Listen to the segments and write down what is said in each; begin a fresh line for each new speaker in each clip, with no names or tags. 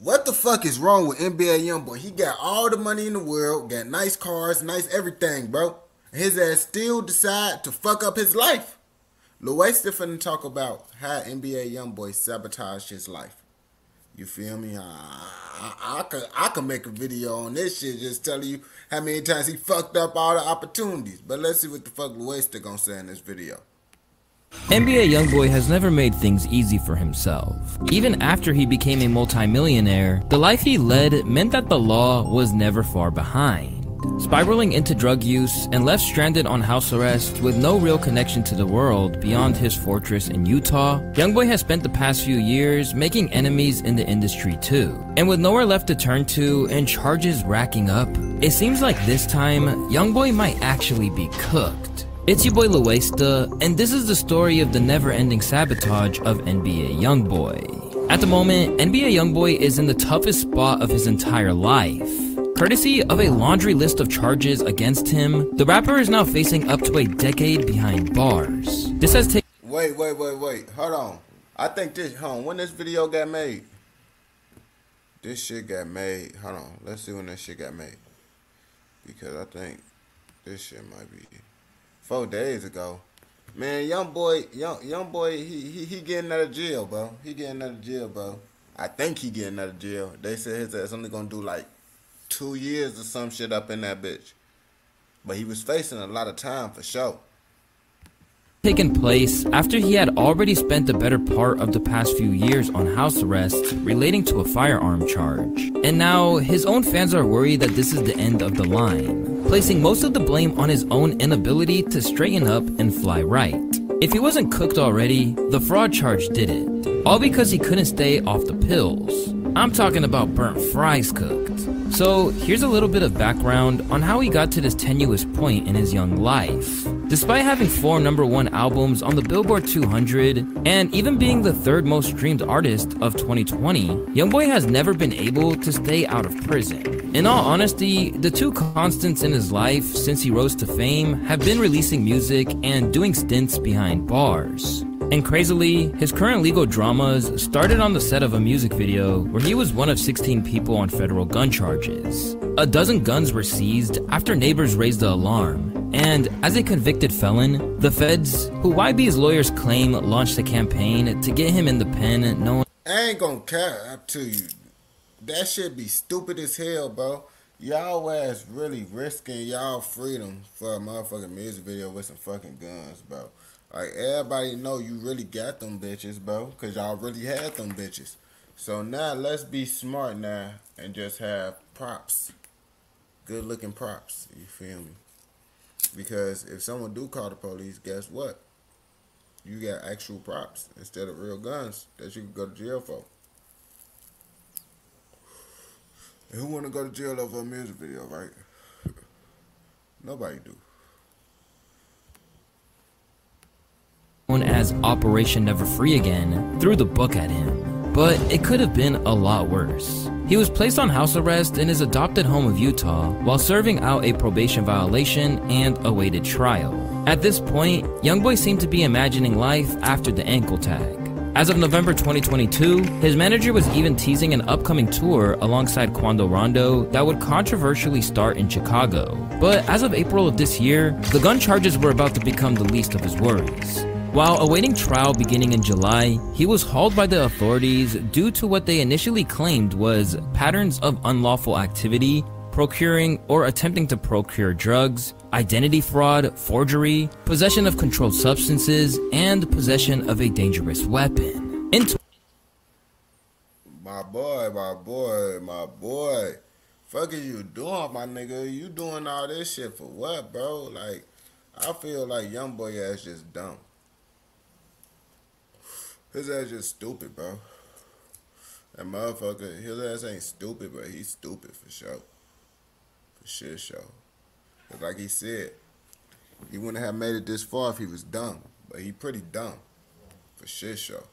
What the fuck is wrong with NBA Youngboy? He got all the money in the world, got nice cars, nice everything, bro. His ass still decide to fuck up his life. Lil Wasted finna talk about how NBA Youngboy sabotaged his life. You feel me? I could make a video on this shit just telling you how many times he fucked up all the opportunities. But let's see what the fuck Lil Wasted gonna say in this video.
NBA Youngboy has never made things easy for himself. Even after he became a multimillionaire, the life he led meant that the law was never far behind. Spiraling into drug use and left stranded on house arrest with no real connection to the world beyond his fortress in Utah, Youngboy has spent the past few years making enemies in the industry too. And with nowhere left to turn to and charges racking up, it seems like this time, Youngboy might actually be cooked. It's your boy Lil Wasted, and this is the story of the never-ending sabotage of NBA Youngboy. At the moment, NBA Youngboy is in the toughest spot of his entire life. Courtesy of a laundry list of charges against him, the rapper is now facing up to a decade behind bars. This has taken—
Wait. Hold on. I think when this video got made. This shit got made. Hold on. Let's see when this shit got made. Because I think this shit might be 4 days ago. Man, Youngboy, he getting out of jail, bro. He getting out of jail, bro. I think he getting out of jail. They said his ass only gonna do like 2 years or some shit up in that bitch. But he was facing a lot of time for sure.
Taken place after he had already spent the better part of the past few years on house arrest relating to a firearm charge. And now, his own fans are worried that this is the end of the line, placing most of the blame on his own inability to straighten up and fly right. If he wasn't cooked already, the fraud charge did it. All because he couldn't stay off the pills. I'm talking about burnt fries cooked. So here's a little bit of background on how he got to this tenuous point in his young life. Despite having 4 #1 albums on the Billboard 200 and even being the 3rd most streamed artist of 2020, Youngboy has never been able to stay out of prison. In all honesty, the 2 constants in his life since he rose to fame have been releasing music and doing stints behind bars. And crazily, his current legal dramas started on the set of a music video where he was one of 16 people on federal gun charges. A dozen guns were seized after neighbors raised the alarm, and as a convicted felon, the feds, who YB's lawyers claim launched a campaign to get him in the pen, knowing—
I ain't gonna cap to you. That shit be stupid as hell, bro. Y'all ass really risking y'all freedom for a motherfucking music video with some fucking guns, bro. Like, everybody know you really got them bitches, bro, because y'all really had them bitches. So now, let's be smart now and just have props. Good looking props, you feel me? Because if someone do call the police, guess what? You got actual props instead of real guns that you can go to jail for. And who want to go to jail over a music video, right? Nobody do.
known as Operation Never Free Again, threw the book at him. But it could have been a lot worse. He was placed on house arrest in his adopted home of Utah while serving out a probation violation and awaited trial. At this point, Youngboy seemed to be imagining life after the ankle tag. As of November 2022, his manager was even teasing an upcoming tour alongside Quando Rondo that would controversially start in Chicago. But as of April of this year, the gun charges were about to become the least of his worries. While awaiting trial beginning in July, he was hauled by the authorities due to what they initially claimed was patterns of unlawful activity, procuring or attempting to procure drugs, identity fraud, forgery, possession of controlled substances, and possession of a dangerous weapon.
My boy. Fuck is you doing, my nigga? You doing all this shit for what, bro? Like, I feel like Youngboy ass just dumb. His ass just stupid, bro. That motherfucker, his ass ain't stupid, but he's stupid for sure. For shit show. But like he said, he wouldn't have made it this far if he was dumb. But he pretty dumb. For shit show.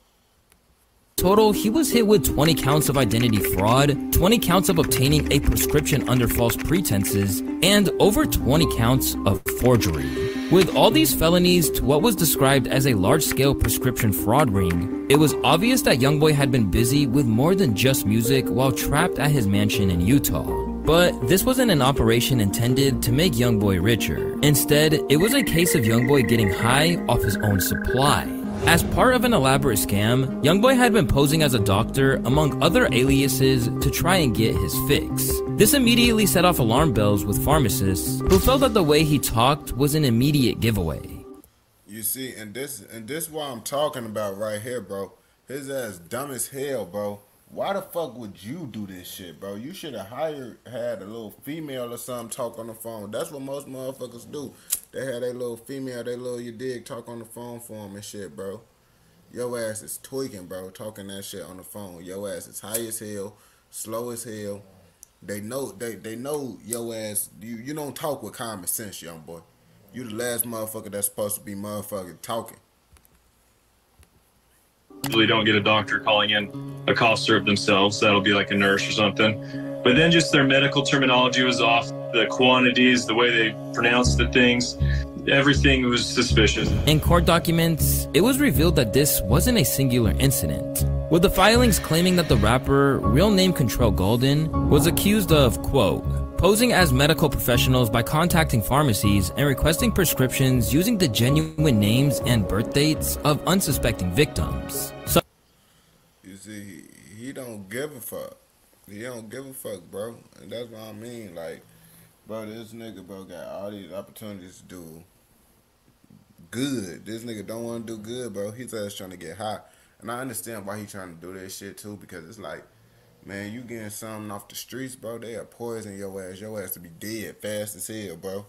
Total, he was hit with 20 counts of identity fraud, 20 counts of obtaining a prescription under false pretenses, and over 20 counts of forgery. With all these felonies to what was described as a large-scale prescription fraud ring, it was obvious that Youngboy had been busy with more than just music while trapped at his mansion in Utah. But this wasn't an operation intended to make Youngboy richer. Instead, it was a case of Youngboy getting high off his own supply. As part of an elaborate scam, Youngboy had been posing as a doctor among other aliases to try and get his fix. This immediately set off alarm bells with pharmacists who felt that the way he talked was an immediate giveaway.
You see, and this what I'm talking about right here, bro. His ass dumb as hell, bro. Why the fuck would you do this shit, bro? You should have had a little female or something talk on the phone. That's what most motherfuckers do. They had a little female, they little you dig, talk on the phone for them and shit, bro. Your ass is tweaking, bro, talking that shit on the phone. Your ass is high as hell, slow as hell. They know your ass. You don't talk with common sense, young boy. You the last motherfucker that's supposed to be motherfucking talking.
Usually don't get a doctor calling in a cough syrup themselves. That'll be like a nurse or something. But then just their medical terminology was off. The quantities, the way they pronounced the things, everything was suspicious.
In court documents, it was revealed that this wasn't a singular incident, with the filings claiming that the rapper, real name Contrell Golden, was accused of, quote, posing as medical professionals by contacting pharmacies and requesting prescriptions using the genuine names and birth dates of unsuspecting victims. So
you see, he don't give a fuck. He don't give a fuck, bro. And that's what I mean. Like, bro, this nigga, bro, got all these opportunities to do good. This nigga don't want to do good, bro. He's just trying to get high. And I understand why he trying to do this shit, too, because it's like, man, you getting something off the streets, bro. They are poisoning your ass. Your ass to be dead fast as hell, bro.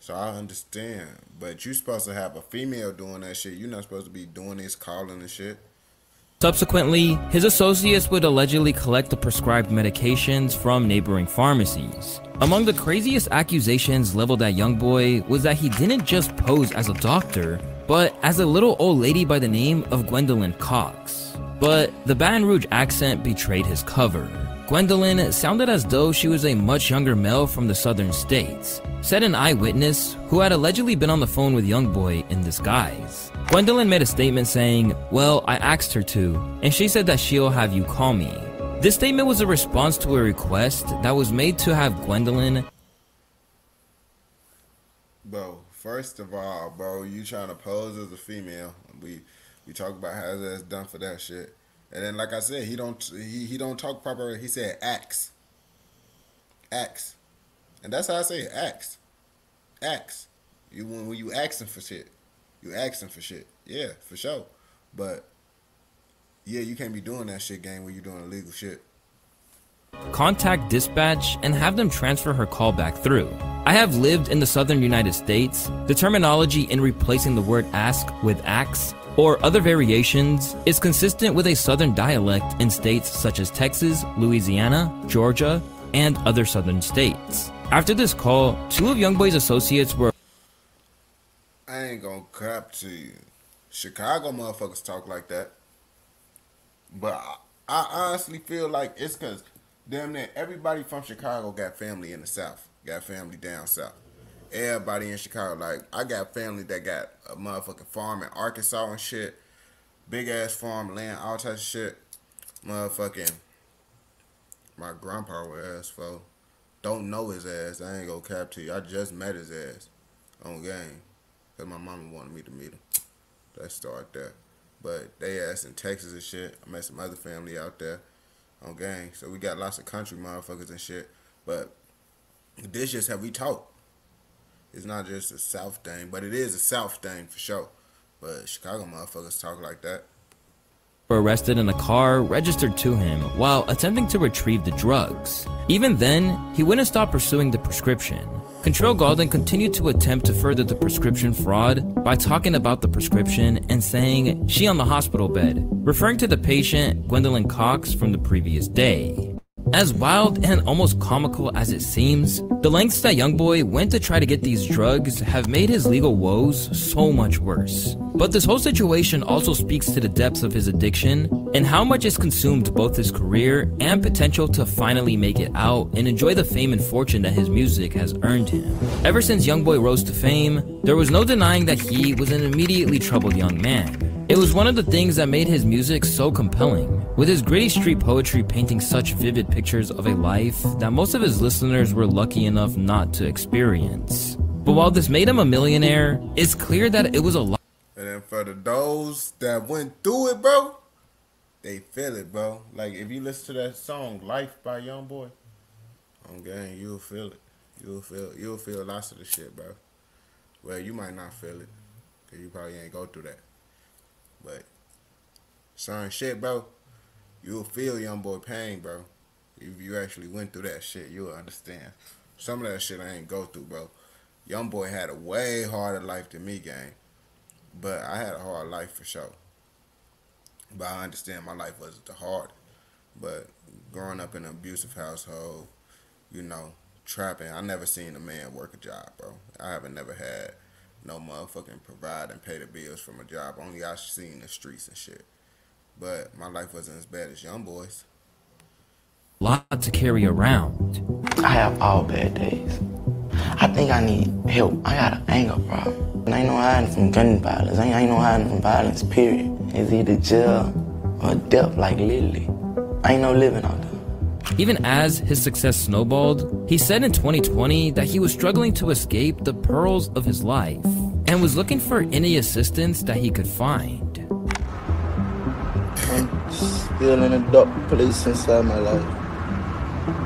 So I understand. But you supposed to have a female doing that shit. You're not supposed to be doing this calling and shit.
subsequently, his associates would allegedly collect the prescribed medications from neighboring pharmacies. Among the craziest accusations leveled at Youngboy was that he didn't just pose as a doctor, but as a little old lady by the name of Gwendolyn Cox. But the Baton Rouge accent betrayed his cover. Gwendolyn sounded as though she was a much younger male from the southern states, said an eyewitness who had allegedly been on the phone with Youngboy in disguise. Gwendolyn made a statement saying, "Well, I asked her to, and she said that she'll have you call me." This statement was a response to a request that was made to have Gwendolyn.
Bro, first of all, bro, you trying to pose as a female. We talk about how his ass done for that shit. And then, like I said, he don't talk proper. He said ax. Ax. And that's how I say it, ax. Ax. When you asking for shit. You asking for shit. Yeah, for sure. But, yeah, you can't be doing that shit, gang, when you doing illegal shit.
Contact dispatch and have them transfer her call back through. I have lived in the southern United States. The terminology in replacing the word ask with ax or other variations is consistent with a southern dialect in states such as Texas, Louisiana, Georgia, and other southern states. After this call, two of Youngboy's associates were...
I ain't gonna crap to you. Chicago motherfuckers talk like that. But I honestly feel like it's because damn near everybody from Chicago got family in the South. Got family down South. Everybody in Chicago, like, I got family that got a motherfucking farm in Arkansas and shit. Big ass farm, land, all types of shit. Motherfucking, my grandpa was ass for. Don't know his ass. I ain't gonna cap to you. I just met his ass on game. Because my mama wanted me to meet him. Let's start there. But they ass in Texas and shit. I met some other family out there on gang. So we got lots of country motherfuckers and shit. But this just how we talk. It's not just a South thing, but it is a South thing for sure. But Chicago motherfuckers talk like that.
Were arrested in a car registered to him while attempting to retrieve the drugs. Even then, he wouldn't stop pursuing the prescription. Contrell Golden continued to attempt to further the prescription fraud by talking about the prescription and saying she on the hospital bed, referring to the patient Gwendolyn Cox from the previous day. As wild and almost comical as it seems, the lengths that youngboy went to try to get these drugs have made his legal woes so much worse. But this whole situation also speaks to the depths of his addiction and how much it's consumed both his career and potential to finally make it out and enjoy the fame and fortune that his music has earned him. Ever since youngboy rose to fame, there was no denying that he was an immediately troubled young man. It was one of the things that made his music so compelling, with his gritty street poetry painting such vivid pictures of a life that most of his listeners were lucky enough not to experience. But while this made him a millionaire, it's clear that it was a lot.
And then for those that went through it, bro, they feel it, bro. Like, if you listen to that song, Life by Youngboy, on gang, you'll feel it. You'll feel lots of the shit, bro. Well, you might not feel it, because you probably ain't go through that. But certain shit, bro, you'll feel Youngboy pain, bro. If you actually went through that shit, you'll understand. Some of that shit I ain't go through, bro. Youngboy had a way harder life than me, gang. But I had a hard life for sure. But I understand my life wasn't the hardest. But growing up in an abusive household, you know, trapping, I never seen a man work a job, bro. I haven't never had no motherfucking provide and pay the bills from a job. Only I seen the streets and shit. But my life wasn't as bad as Youngboy's.
Lot to carry around.
I have all bad days. I think I need help. I got an anger problem. I ain't no hiding from gun violence. I ain't no hiding from violence, period. It's either jail or death like Lily. I ain't no living out there.
Even as his success snowballed, he said in 2020 that he was struggling to escape the pearls of his life and was looking for any assistance that he could find.
I'm still in a dark place inside my life.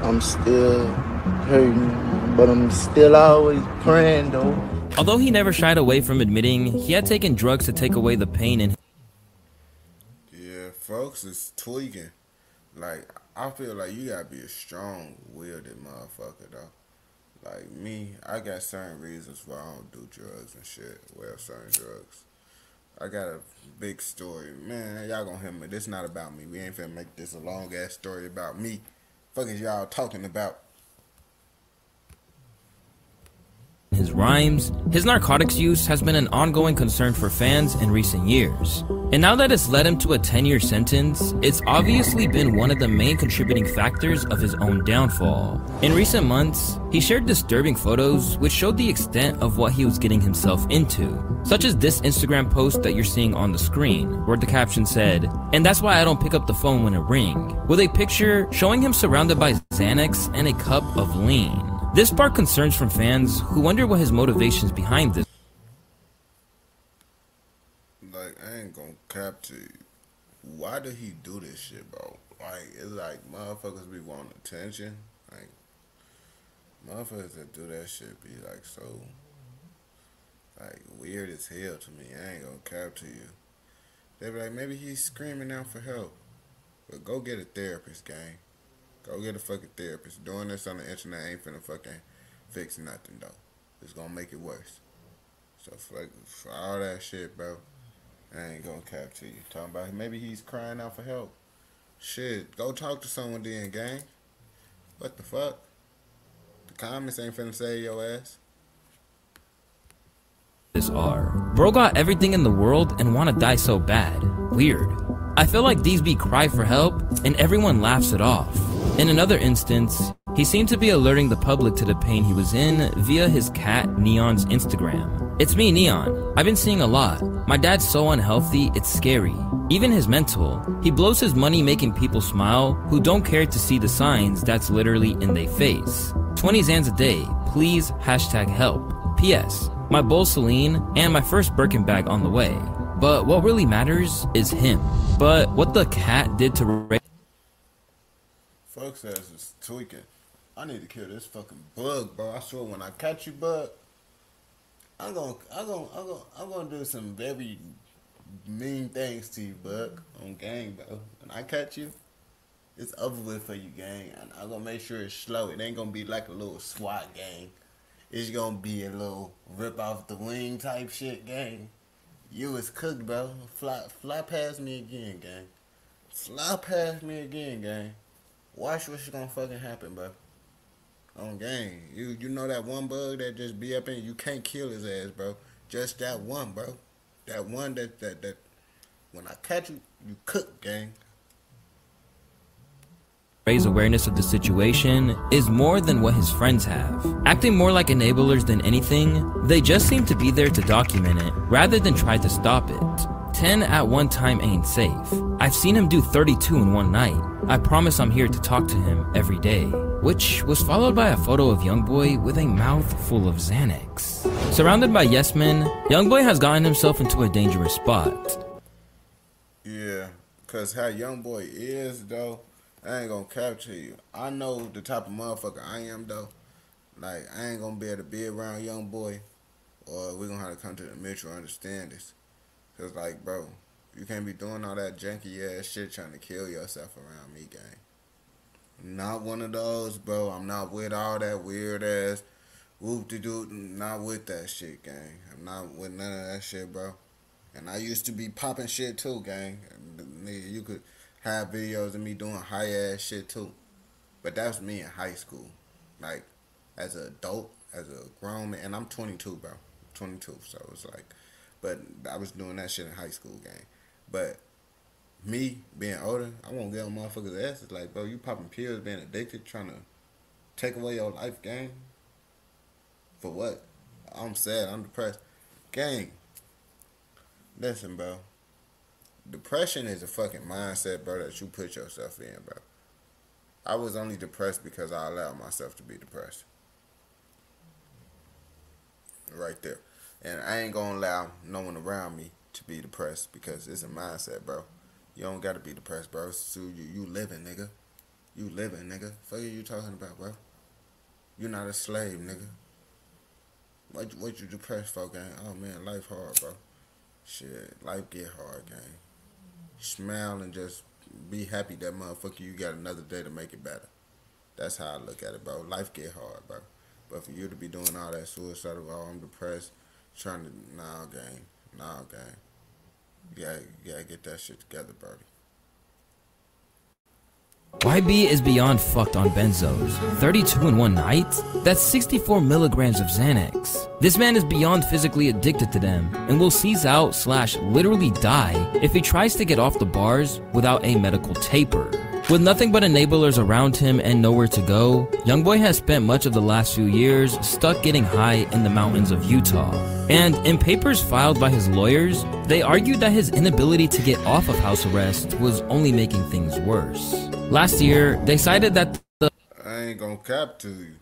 I'm still hurting, but I'm still always praying though.
Although he never shied away from admitting he had taken drugs to take away the pain in.
Yeah, folks, it's tweaking. Like, I feel like you gotta be a strong-willed motherfucker, though. Like, me, I got certain reasons why I don't do drugs and shit. Well, certain drugs. I got a big story. Man, y'all gonna hear me. This not about me. We ain't finna make this a long-ass story about me. Fuck is y'all talking about?
His rhymes, his narcotics use has been an ongoing concern for fans in recent years. And now that it's led him to a 10-year sentence, it's obviously been one of the main contributing factors of his own downfall. In recent months, he shared disturbing photos which showed the extent of what he was getting himself into, such as this Instagram post that you're seeing on the screen, where the caption said, "And that's why I don't pick up the phone when it rings," with a picture showing him surrounded by Xanax and a cup of lean. This sparked concerns from fans who wonder what his motivations behind this.
Like, I ain't gonna cap to you. Why did he do this shit, bro? Like, it's like motherfuckers be wanting attention. Like, motherfuckers that do that shit be like so, like, weird as hell to me. I ain't gonna cap to you. They be like, maybe he's screaming out for help. But go get a therapist, gang. Go get a fucking therapist. Doing this on the internet ain't finna fucking fix nothing, though. It's gonna make it worse. So, for all that shit, bro, I ain't gonna cap to you. Talking about maybe he's crying out for help. Shit, go talk to someone then, gang. What the fuck? The comments ain't finna save your ass.
Bro got everything in the world and wanna die so bad. Weird. I feel like these be cry for help and everyone laughs it off. In another instance, he seemed to be alerting the public to the pain he was in via his cat Neon's Instagram. "It's me, Neon. I've been seeing a lot. My dad's so unhealthy, it's scary. Even his mental. He blows his money making people smile who don't care to see the signs that's literally in their face. 20 Zans a day, please #help. P.S. My bowl Celine and my first Birkin bag on the way. But what really matters is him." But what the cat did to
Folks ass is tweaking. I need to kill this fucking bug, bro. I swear, when I catch you, bug, I'm gonna do some very mean things to you, bug, on gang, bro. When I catch you, it's over with for you, gang. And I'm gonna make sure it's slow. It ain't gonna be like a little SWAT gang. It's gonna be a little rip off the wing type shit, gang. You was cooked, bro. Fly past me again, gang. Fly past me again, gang. Watch what's gonna fucking happen, bro. On game. You know that one bug that just be up in you can't kill his ass, bro. Just that one, bro. That one that when I catch you, you cook, gang.
Raise awareness of the situation is more than what his friends have. Acting more like enablers than anything, they just seem to be there to document it rather than try to stop it. 10 at one time ain't safe. I've seen him do 32 in one night. I promise I'm here to talk to him every day. Which was followed by a photo of Youngboy with a mouth full of Xanax. Surrounded by yes men, Youngboy has gotten himself into a dangerous spot.
Yeah, cause how Youngboy is though, I ain't gonna capture you. I know the type of motherfucker I am though. Like I ain't gonna be able to be around Youngboy, or we gonna have to come to the mutual understand this. Cause like, bro, you can't be doing all that janky ass shit trying to kill yourself around me, gang. Not one of those, bro. I'm not with all that weird ass whoop de doo. Not with that shit, gang. I'm not with none of that shit, bro. And I used to be popping shit too, gang. Nigga, you could have videos of me doing high ass shit too. But that was me in high school. Like, as an adult, as a grown man, and I'm 22, bro. 22, so it's like, but I was doing that shit in high school, gang. But me being older, I won't get on motherfuckers' asses. Like, bro, you popping pills, being addicted, trying to take away your life, gang. For what? I'm sad. I'm depressed, gang. Listen, bro. Depression is a fucking mindset, bro, that you put yourself in, bro. I was only depressed because I allowed myself to be depressed. Right there. And I ain't gonna allow no one around me to be depressed because it's a mindset, bro. You don't gotta be depressed, bro. So you living, nigga. You living, nigga. Fuck are you talking about, bro? You not a slave, nigga. What you depressed for, gang? Oh man, life hard, bro. Shit, life get hard, gang. Smile and just be happy that motherfucker you got another day to make it better. That's how I look at it, bro. Life get hard, bro. But for you to be doing all that suicidal, oh, I'm depressed, trying to, nah, gang. Nah, gang. You gotta get that shit together, brody.
YB is beyond fucked on benzos. 32 in one night? That's 64 milligrams of Xanax. This man is beyond physically addicted to them and will seize out / literally die if he tries to get off the bars without a medical taper. With nothing but enablers around him and nowhere to go, Youngboy has spent much of the last few years stuck getting high in the mountains of Utah. And in papers filed by his lawyers, they argued that his inability to get off of house arrest was only making things worse. Last year, they cited that
I ain't gonna cap to you.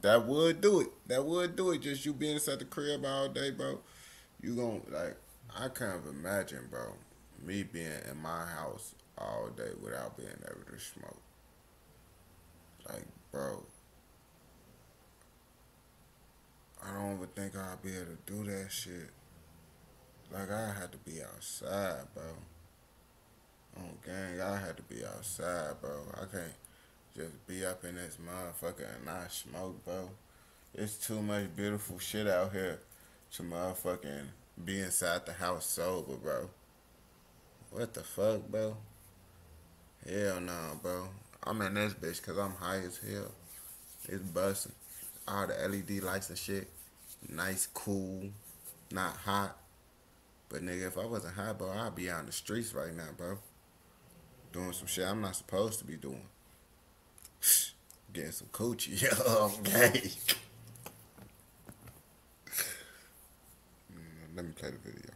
That would do it. That would do it. Just you being inside the crib all day, bro. You gon' like, I can't imagine, bro, me being in my house all day without being able to smoke. Like, bro, I don't even think I'll be able to do that shit. Like, I had to be outside, bro. On gang, I had to be outside, bro. I can't just be up in this motherfucker and not smoke, bro. It's too much beautiful shit out here to motherfucking be inside the house sober, bro. What the fuck, bro? Hell no, bro. I'm in this bitch because I'm high as hell. It's busting. All the LED lights and shit. Nice, cool, not hot. But nigga, if I wasn't high, bro, I'd be out in the streets right now, bro. Doing some shit I'm not supposed to be doing. Getting some coochie. Yo, okay. Let me play the video.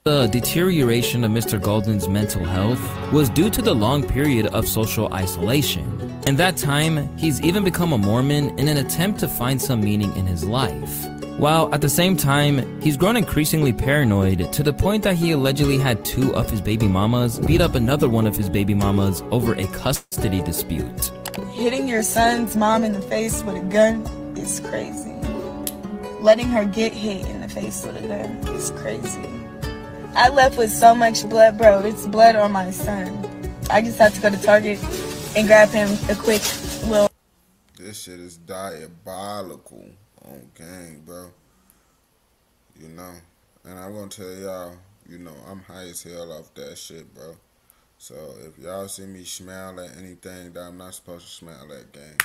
the deterioration of Mr. Golden's mental health was due to the long period of social isolation. In that time, he's even become a Mormon in an attempt to find some meaning in his life. While at the same time, he's grown increasingly paranoid to the point that he allegedly had 2 of his baby mamas beat up another one of his baby mamas over a custody dispute.
Hitting your son's mom in the face with a gun is crazy. Letting her get hit in the face with a gun is crazy. I left with so much blood, bro. It's blood on my son. I just had to go to Target and grab him a quick little...
This shit is diabolical on gang, bro. You know, and I'm gonna tell y'all, you know, I'm high as hell off that shit, bro. So if y'all see me smile at anything that I'm not supposed to smile at, gang,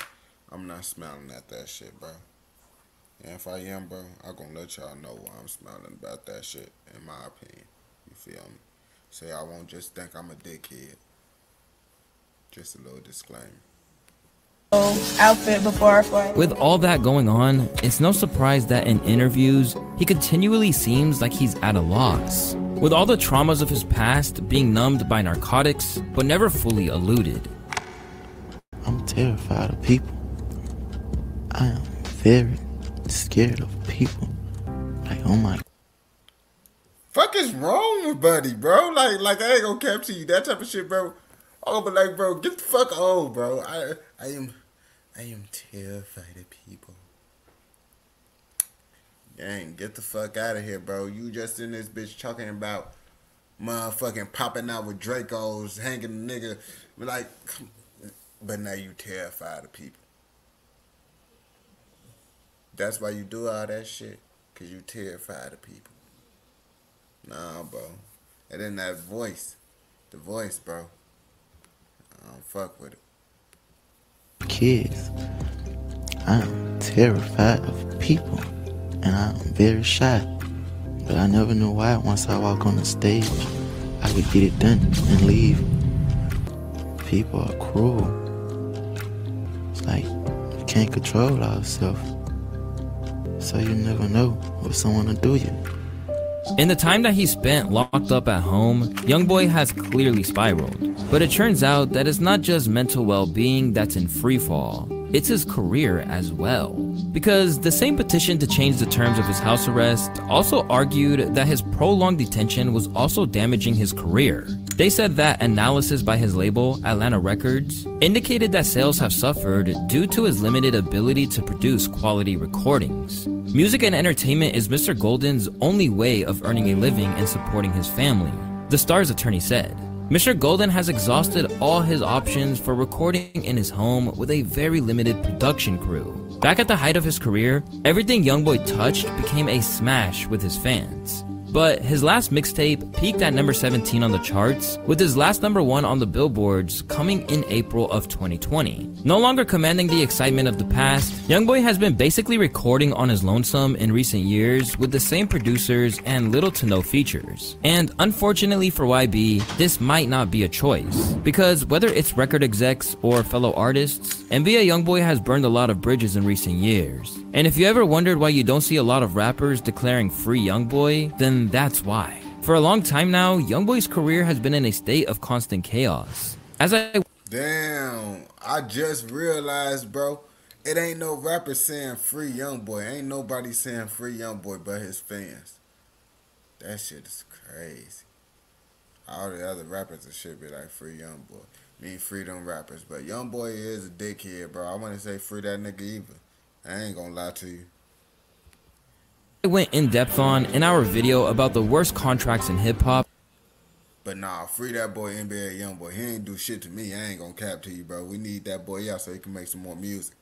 I'm not smiling at that shit, bro. And if I am, bro, I'm gonna let y'all know why I'm smiling about that shit, in my opinion. You feel me? So y'all won't just think I'm a dickhead. Just a little disclaimer.
Outfit before our flight.
With all that going on, it's no surprise that in interviews, he continually seems like he's at a loss. With all the traumas of his past being numbed by narcotics, but never fully eluded.
I'm terrified of people. I am very scared of people. Like, oh my.
Fuck is wrong with Buddy, bro? Like I ain't gonna capture you. That type of shit, bro. Oh, but like, bro, get the fuck on, bro. I am terrified of people. Dang, get the fuck out of here, bro. You just in this bitch talking about motherfucking popping out with Dracos, hanging the nigga. Like, but now you terrified of people. That's why you do all that shit. Cause you terrified of people. Nah, bro. And then that voice. The voice, bro. I don't fuck with it.
Kids. I am terrified of people. And I am very shy. But I never knew why once I walk on the stage, I could get it done and leave. People are cruel. It's like you can't control ourselves. So you never know what someone will do you.
In the time that he spent locked up at home, Youngboy has clearly spiraled. But it turns out that it's not just mental well-being that's in freefall, it's his career as well. Because the same petition to change the terms of his house arrest also argued that his prolonged detention was also damaging his career. They said that analysis by his label, Atlanta Records, indicated that sales have suffered due to his limited ability to produce quality recordings. Music and entertainment is Mr. Golden's only way of earning a living and supporting his family, the star's attorney said. Mr. Golden has exhausted all his options for recording in his home with a very limited production crew. Back at the height of his career, everything Youngboy touched became a smash with his fans. But his last mixtape peaked at number 17 on the charts, with his last number 1 on the billboards coming in April of 2020. No longer commanding the excitement of the past, Youngboy has been basically recording on his lonesome in recent years with the same producers and little to no features. And unfortunately for YB, this might not be a choice, because whether it's record execs or fellow artists, NBA Youngboy has burned a lot of bridges in recent years. And if you ever wondered why you don't see a lot of rappers declaring free Youngboy, then that's why. For a long time now, Youngboy's career has been in a state of constant chaos.
Damn, I just realized, bro, it ain't no rapper saying free Youngboy. Ain't nobody saying free Youngboy but his fans. That shit is crazy. All the other rappers and shit be like free Youngboy. Mean free them rappers. But Youngboy is a dickhead, bro. I want to say free that nigga either. I ain't gonna lie to you.
I went in depth on in our video about the worst contracts in hip-hop.
But nah, free that boy NBA Youngboy. He ain't do shit to me. I ain't gonna cap to you, bro. We need that boy out so he can make some more music.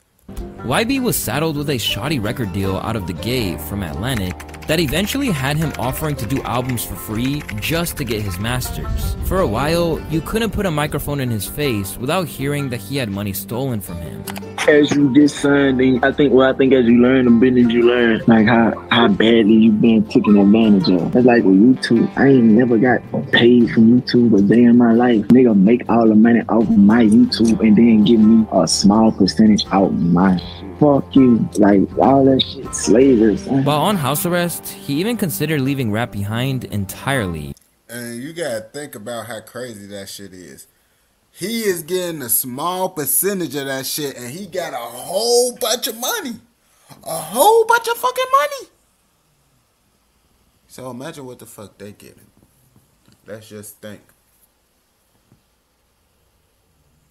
YB was saddled with a shoddy record deal out of the gate from Atlantic that eventually had him offering to do albums for free just to get his masters. For a while, you couldn't put a microphone in his face without hearing that he had money stolen from him.
As you get signed, I think as you learn the business, you learn like how badly you been taken advantage of. That's like with YouTube. I ain't never got paid from YouTube a day in my life. Nigga make all the money off of my YouTube and then give me a small percentage out of mine. Fuck you. Like all that shit, slavers.
While on house arrest, he even considered leaving rap behind entirely.
And you gotta think about how crazy that shit is. He is getting a small percentage of that shit, and he got a whole bunch of money. A whole bunch of fucking money. So imagine what the fuck they getting. Let's just think.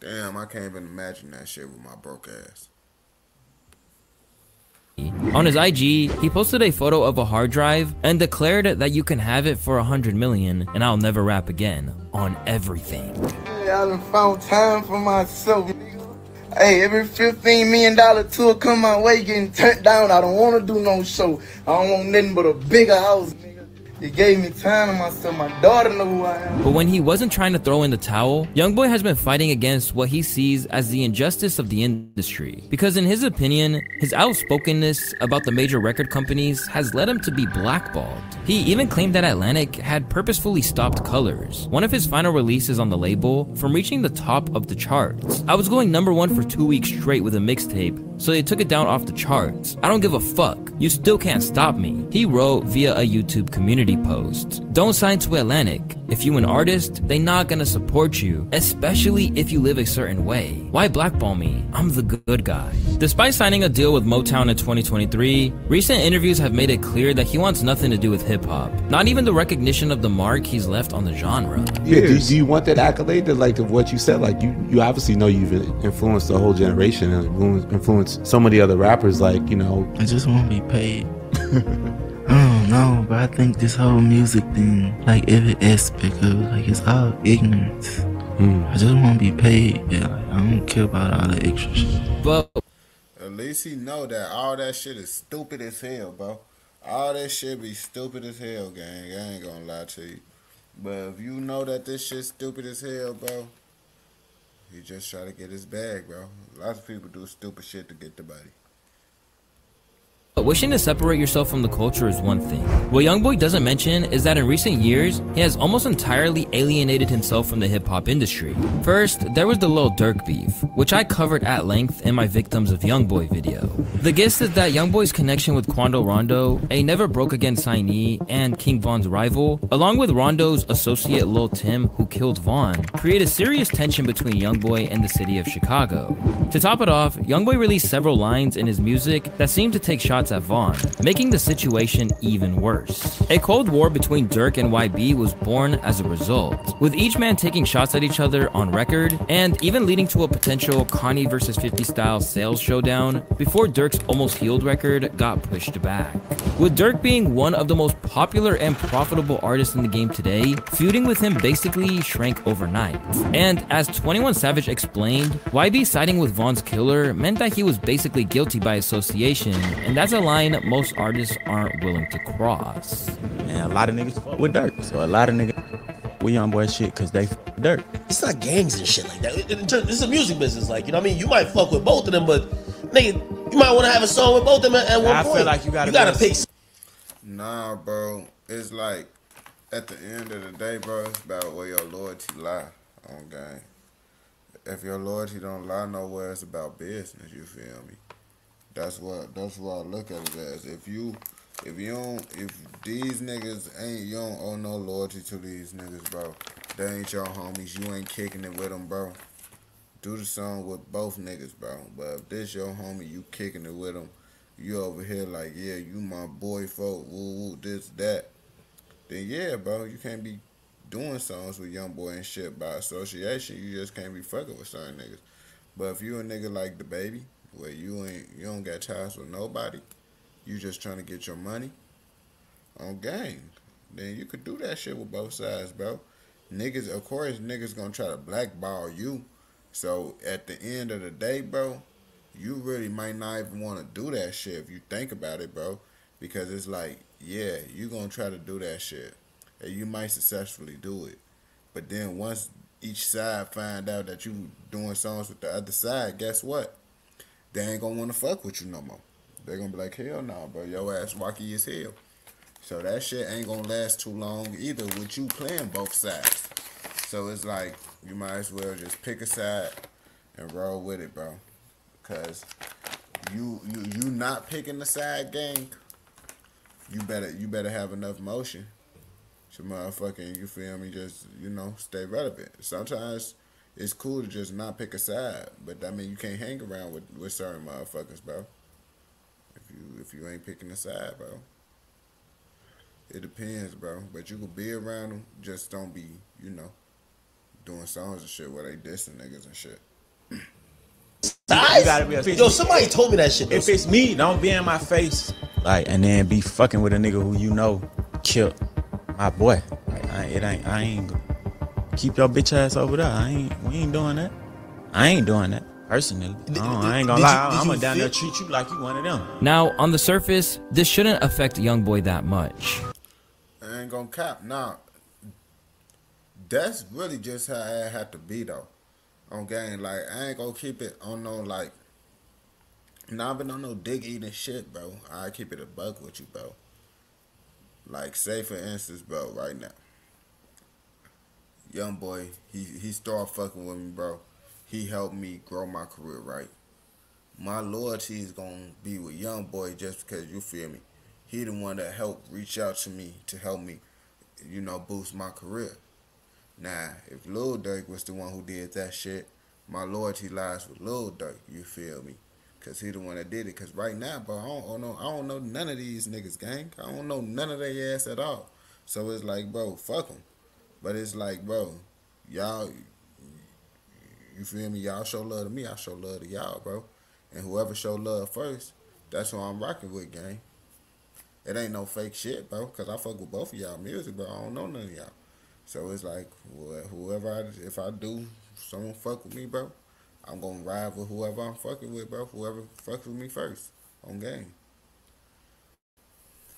Damn, I can't even imagine that shit with my broke ass.
On his IG, he posted a photo of a hard drive and declared that you can have it for 100 million and I'll never rap again on everything.
I done found time for myself, nigga. Hey, every $15 million tour come my way getting turned down. I don't want to do no show. I don't want nothing but a bigger house, nigga. It gave me time to myself. My daughter know who I am.
But when he wasn't trying to throw in the towel, Youngboy has been fighting against what he sees as the injustice of the industry. Because in his opinion, his outspokenness about the major record companies has led him to be blackballed. He even claimed that Atlantic had purposefully stopped Colors, one of his final releases on the label, from reaching the top of the charts. I was going #1 for 2 weeks straight with a mixtape, so they took it down off the charts. I don't give a fuck. You still can't stop me. He wrote via a YouTube community post. Don't sign to Atlantic. If you an artist, they not gonna support you, especially if you live a certain way. Why blackball me? I'm the good guy. Despite signing a deal with Motown in 2023, recent interviews have made it clear that he wants nothing to do with hip-hop. Not even the recognition of the mark he's left on the genre.
Yeah, do you want that accolade that, like, of what you said? Like, you obviously know you've influenced the whole generation and influenced so many other rappers, like, you know.
I just want to be paid. I don't know, but I think this whole music thing, like every aspect of it, like it's all ignorance. I just want to be paid. Yeah, like, I don't care about all the extra shit.
But
at least he know that all that shit is stupid as hell, bro. All that shit be stupid as hell, gang. I ain't gonna lie to you. But if you know that this shit's stupid as hell, bro, he just try to get his bag, bro. Lots of people do stupid shit to get the money.
wishing to separate yourself from the culture is one thing. What Youngboy doesn't mention is that in recent years, he has almost entirely alienated himself from the hip-hop industry. First, there was the Lil Durk beef, which I covered at length in my Victims of Youngboy video. The gist is that Youngboy's connection with Quando Rondo, a never broke again signee and King Von's rival, along with Rondo's associate Lil Tim, who killed Von, created serious tension between Youngboy and the city of Chicago. To top it off, Youngboy released several lines in his music that seemed to take shots at Von, making the situation even worse. A cold war between Durk and YB was born as a result, with each man taking shots at each other on record, and even leading to a potential Kanye vs 50 style sales showdown before Durk's Almost Healed record got pushed back. With Durk being one of the most popular and profitable artists in the game today, feuding with him basically shrank overnight. And as 21 Savage explained, YB siding with Von's killer meant that he was basically guilty by association, and that's a line most artists aren't willing to cross.
And a lot of niggas fuck with Durk, so a lot of niggas with Youngboy shit because they fuck with Durk.
It's not gangs and shit like that. It's a music business, like, you know what I mean? You might fuck with both of them, but nigga, you might want to have a song with both of them at one point.
I feel like you gotta
pick.
Nah, bro. It's like, at the end of the day, bro, it's about where your loyalty lie on game. If your loyalty don't lie nowhere, it's about business, you feel me? That's what I look at it as. If these niggas ain't, you don't owe no loyalty to these niggas, bro. They ain't your homies, you ain't kicking it with them, bro. Do the song with both niggas, bro. But if this your homie, you kicking it with them, you over here like, yeah, you my boy, folk, woo, woo, this, that. Then yeah, bro, you can't be doing songs with Youngboy and shit by association. You just can't be fucking with certain niggas. But if you a nigga like the baby, where you don't got ties with nobody, you just trying to get your money on game, then you could do that shit with both sides, bro. Niggas, of course, niggas gonna try to blackball you. So at the end of the day, bro, you really might not even want to do that shit if you think about it, bro. Because it's like, yeah, you gonna try to do that shit, and you might successfully do it. But then once each side find out that you doing songs with the other side, guess what? They ain't gonna want to fuck with you no more. They gonna be like, hell no, bro, your ass rocky as hell. So that shit ain't gonna last too long either with you playing both sides. So it's like, you might as well just pick a side and roll with it, bro. Cause you not picking the side, gang. You better have enough motion to motherfucking, you feel me, just, you know, stay relevant. Sometimes it's cool to just not pick a side, but I mean, you can't hang around with certain motherfuckers, bro. If you ain't picking a side, bro. It depends, bro. But you could be around them, just don't be, you know, doing songs and shit where they dissing niggas and shit.
You gotta be a
Yo, somebody told me that shit.
If it's me, don't be in my face, like, and then be fucking with a nigga who you know killed my boy. Like, I ain't keep your bitch ass over there. We ain't doing that. I ain't doing that personally. I ain't gonna lie. I'm gonna down there treat you like you one of them.
Now, on the surface, this shouldn't affect Youngboy that much.
I ain't gonna cap. Nah, that's really just how it had to be though. On game, like I ain't gonna keep it on no like. Nah, but on no dick eating shit, bro. I keep it a buck with you, bro. Like say for instance, bro, right now, young boy, he started fucking with me, bro. He helped me grow my career, right? My loyalty is gonna be with young boy just because you feel me. He the one that helped reach out to me to help me, boost my career. Now, if Lil Durk was the one who did that shit, my loyalty lies with Lil Durk. You feel me? Cause he the one that did it. Cause right now, bro, I don't know none of these niggas, gang. I don't know none of their ass at all. So it's like, bro, fuck them. But it's like, bro, y'all, you feel me? Y'all show love to me, I show love to y'all, bro. And whoever show love first, that's who I'm rocking with, gang. It ain't no fake shit, bro. Cause I fuck with both of y'all music, bro. I don't know none of y'all. So it's like, if I do, someone fuck with me, bro, I'm gonna ride with whoever I'm fucking with, bro. Whoever fucks with me first on game.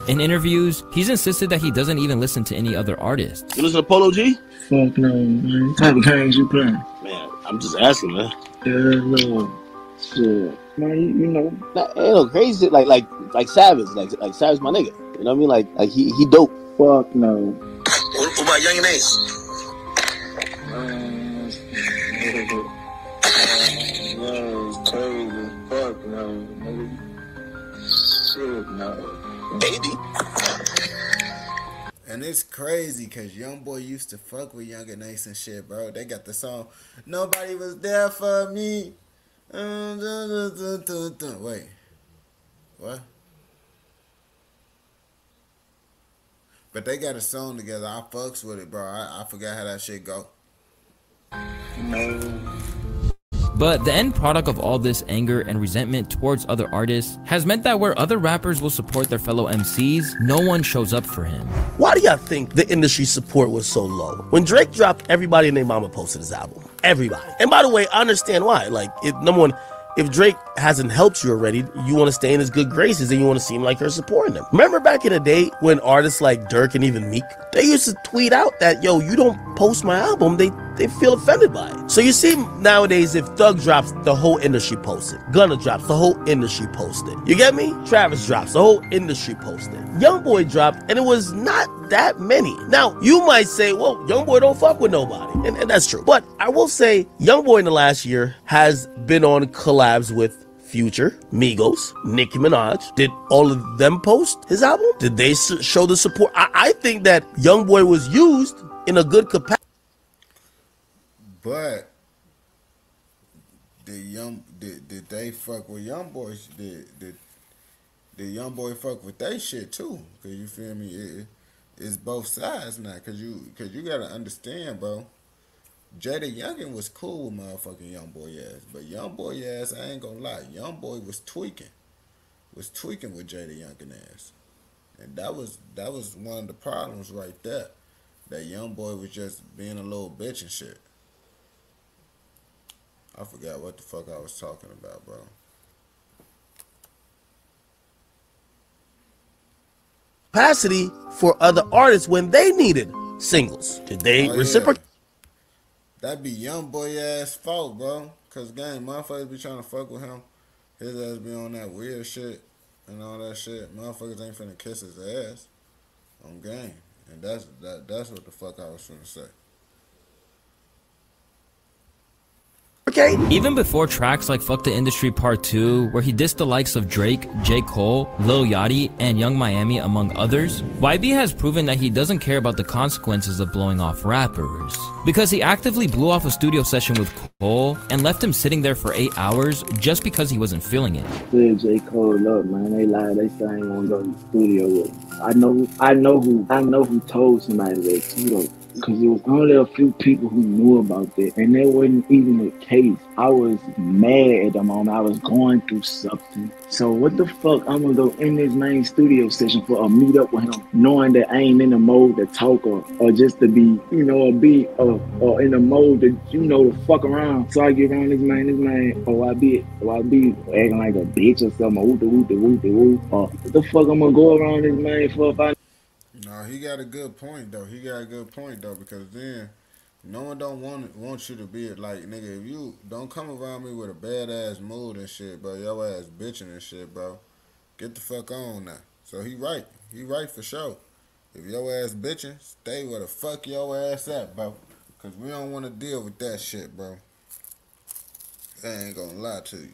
In interviews, he's insisted that he doesn't even listen to any other artists.
You listen to Polo G?
Fuck no, man. What type of games you playing?
Man, I'm just asking, man.
Yeah, no. Shit. Man, you know.
Ain't no crazy shit like Savage, like Savage, my nigga. You know what I mean? Like he dope.
Fuck no.
What about Young and Ace?
No, crazy. Fuck no, nigga. Shit, no.
Baby.
And it's crazy because Young Boy used to fuck with Young and Ace and shit, bro. They got the song, Nobody Was There For Me. Wait. What? But they got a song together. I fucks with it, bro. I forgot how that shit go.
No.
But the end product of all this anger and resentment towards other artists has meant that where other rappers will support their fellow MCs, no one shows up for him.
Why do y'all think the industry support was so low? When Drake dropped, everybody and their mama posted his album. Everybody. And by the way, I understand why. Like, number one, if Drake hasn't helped you already, you want to stay in his good graces and you want to seem like you're supporting him. Remember back in the day when artists like Durk and even Meek, they used to tweet out that, yo, you don't post my album, they feel offended by it. So you see nowadays, if Thug drops, the whole industry posts it. Gunna drops, the whole industry posts it. You get me? Travis drops, the whole industry posts it. Youngboy dropped, and it was not that many. Now, you might say, well, Youngboy don't fuck with nobody. And that's true. But I will say, Youngboy in the last year has been on collabs with Future, Migos, Nicki Minaj. Did all of them post his album? Did they show the support? I think that Youngboy was used in a good capacity.
But did they fuck with Young Boys? Did Young Boy fuck with they shit too? Cause you feel me? It's both sides now. Cause you gotta understand, bro. Jada Youngin was cool with motherfucking Young Boy ass, but Young Boy ass, I ain't gonna lie, Young Boy was tweaking with Jada Youngin ass, and that was one of the problems right there. That Young Boy was just being a little bitch and shit. I forgot what the fuck I was talking about, bro.
Capacity for other artists when they needed singles. Did they reciprocate?
Yeah. That be Young Boy ass fault, bro. Cause gang, motherfuckers be trying to fuck with him. His ass be on that weird shit and all that shit. Motherfuckers ain't finna kiss his ass on game. And that's what the fuck I was finna say.
Okay.
Even before tracks like Fuck the Industry Part 2, where he dissed the likes of Drake, J. Cole, Lil Yachty, and Young Miami, among others, YB has proven that he doesn't care about the consequences of blowing off rappers. Because he actively blew off a studio session with Cole and left him sitting there for 8 hours just because he wasn't feeling it.
Yeah, J. Cole up, man. They lied. They say I ain't gonna go to the studio with him. I know who told somebody that too, though. Because there was only a few people who knew about that. And that wasn't even the case. I was mad at the moment. I was going through something. So what the fuck I'm gonna go in this main studio session for a meet up with him, knowing that I ain't in the mode to talk or just to be, or in the mode to, to fuck around. So I get around this man, or I be acting like a bitch or something, or what the fuck I'm gonna go around this man for if I...
Nah, Nah, he got a good point though. He got a good point though, because then no one don't want you to be like, nigga, if you don't come around me with a badass mood and shit, bro, your ass bitching and shit, bro. Get the fuck on now. So he right. He right for sure. If your ass bitching, stay where the fuck your ass at, bro. Cause we don't want to deal with that shit, bro. I ain't gonna lie to you.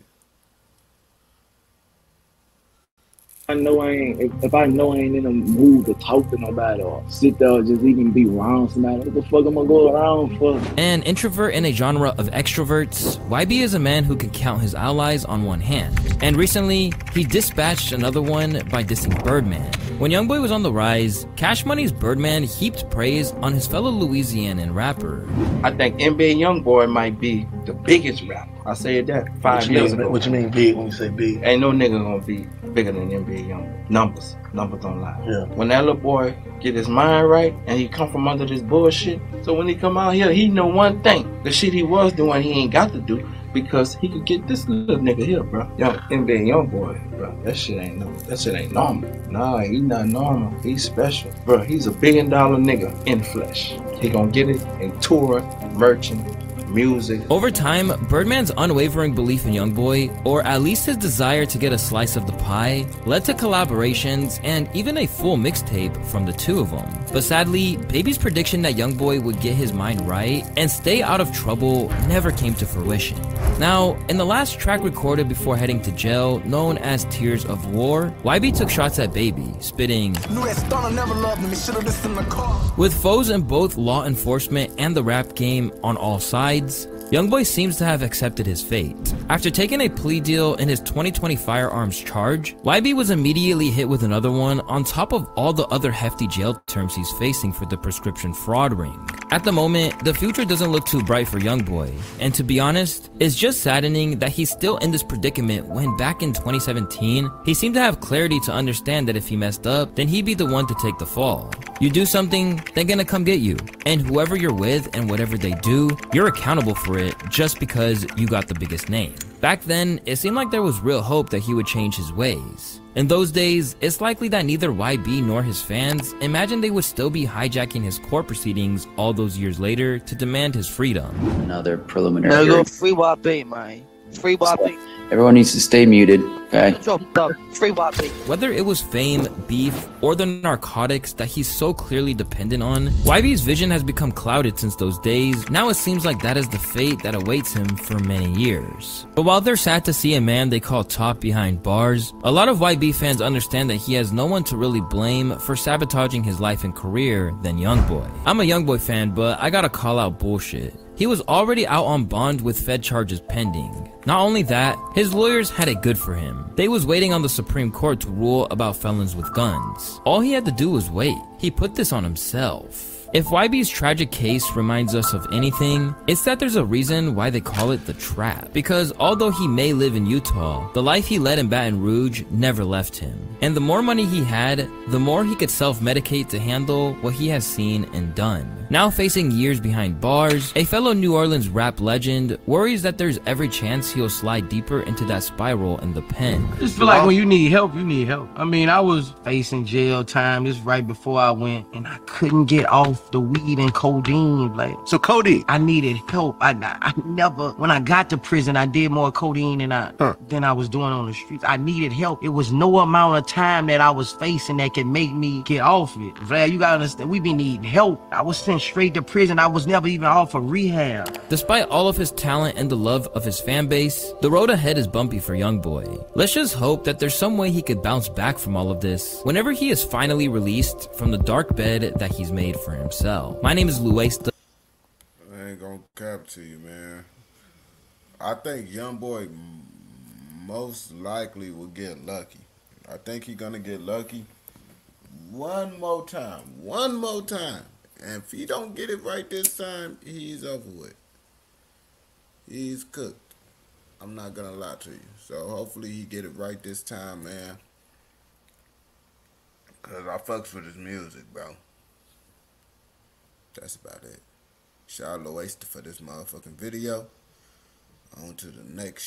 I know I ain't. If I know I ain't in a mood to talk to nobody or sit there or just even be around somebody, what the fuck am I go around for?
An introvert in a genre of extroverts, YB is a man who can count his allies on one hand. And recently, he dispatched another one by dissing Birdman. When Youngboy was on the rise, Cash Money's Birdman heaped praise on his fellow Louisianan rapper.
I think NBA Youngboy might be the biggest rapper. I said that 5 years ago.
What you mean big when you say big?
Ain't no nigga gonna be bigger than NBA Youngboy. Numbers don't lie.
Yeah.
When that little boy get his mind right and he come from under this bullshit, so when he come out here, he know one thing: the shit he was doing, he ain't got to do because he could get this little nigga here, bro. Young NBA Youngboy, bro. That shit ain't normal. Nah, he not normal. He's special, bro. He's a $1 billion nigga in flesh. He gonna get it in tour, merchant, music.
Over time, Birdman's unwavering belief in Youngboy, or at least his desire to get a slice of the pie, led to collaborations and even a full mixtape from the two of them. But sadly, Baby's prediction that Youngboy would get his mind right and stay out of trouble never came to fruition. Now, in the last track recorded before heading to jail, known as Tears of War, YB took shots at Baby, spitting, with foes in both law enforcement and the rap game on all sides, Youngboy seems to have accepted his fate. After taking a plea deal in his 2020 firearms charge, YB was immediately hit with another one on top of all the other hefty jail terms he's facing for the prescription fraud ring. At the moment, the future doesn't look too bright for Youngboy, and to be honest, it's just saddening that he's still in this predicament when back in 2017, he seemed to have clarity to understand that if he messed up, then he'd be the one to take the fall. You do something, they're gonna come get you. And whoever you're with and whatever they do, you're accountable for it just because you got the biggest name. Back then, it seemed like there was real hope that he would change his ways. In those days, it's likely that neither YB nor his fans imagined they would still be hijacking his court proceedings all those years later to demand his freedom.
Another preliminary
Go
hearing.
free YB, man. Free YB.
Everyone needs to stay muted, okay?
Free YB.
Whether it was fame, beef, or the narcotics that he's so clearly dependent on, YB's vision has become clouded since those days. Now it seems like that is the fate that awaits him for many years. But while they're sad to see a man they call top behind bars, a lot of YB fans understand that he has no one to really blame for sabotaging his life and career than Youngboy. I'm a Youngboy fan, but I gotta call out bullshit. He was already out on bond with Fed charges pending. Not only that, his lawyers had it good for him. They was waiting on the Supreme Court to rule about felons with guns. All he had to do was wait. He put this on himself. If YB's tragic case reminds us of anything, it's that there's a reason why they call it the trap. Because although he may live in Utah, the life he led in Baton Rouge never left him. And the more money he had, the more he could self-medicate to handle what he has seen and done. Now facing years behind bars, a fellow New Orleans rap legend worries that there's every chance he'll slide deeper into that spiral in the pen.
I just feel like when you need help, you need help. I mean, I was facing jail time this right before I went, and I couldn't get off the weed and codeine. Like,
so codeine,
I needed help. I never, when I got to prison, I did more codeine than I was doing on the streets. I needed help. It was no amount of time that I was facing that could make me get off it. Vlad, you gotta understand, we been needing help. I was sent straight to prison. I was never even off of rehab.
Despite all of his talent and the love of his fan base, the road ahead is bumpy for Youngboy. Let's just hope that there's some way he could bounce back from all of this whenever he is finally released from the dark bed that he's made for himself. My name is Luis.
I ain't gonna cap to you, man. I think Youngboy most likely will get lucky. I think he's gonna get lucky one more time. And if he don't get it right this time, he's over with. He's cooked. I'm not gonna lie to you. So hopefully he get it right this time, man. Cause I fucks with his music, bro. That's about it. Shout out Loaster for this motherfucking video. On to the next